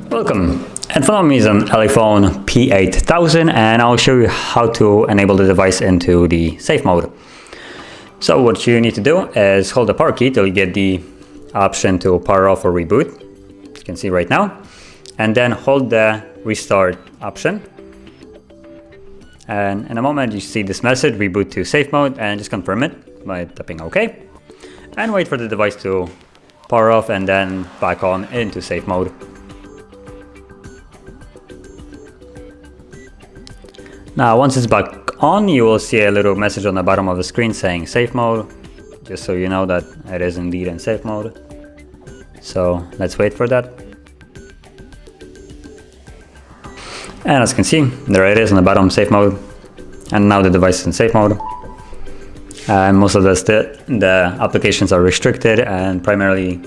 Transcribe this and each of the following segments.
Welcome. In front of me is an ELEPHONE P8000 and I'll show you how to enable the device into the safe mode. So what you need to do is hold the power key till you get the option to power off or reboot, as you can see right now, and then hold the restart option. And in a moment you see this message, reboot to safe mode, and just confirm it by tapping OK. And wait for the device to power off and then back on into safe mode. Now once it's back on, you will see a little message on the bottom of the screen saying safe mode, just so you know that it is indeed in safe mode. So let's wait for that. And as you can see, there it is on the bottom, safe mode. And now the device is in safe mode. And most of the applications are restricted, and primarily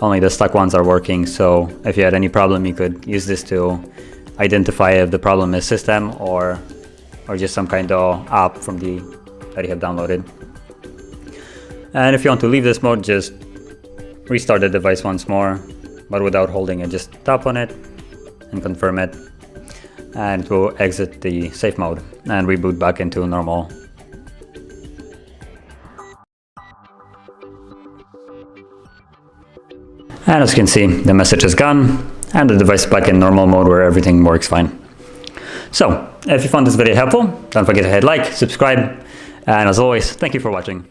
only the stock ones are working. So if you had any problem, you could use this to identify if the problem is system or just some kind of app from that you have downloaded. And if you want to leave this mode, just restart the device once more, but without holding it. Just tap on it and confirm it, and it will exit the safe mode and reboot back into normal. And as you can see, the message is gone and the device is back in normal mode where everything works fine. So if you found this video helpful, don't forget to hit like, subscribe, and as always, thank you for watching.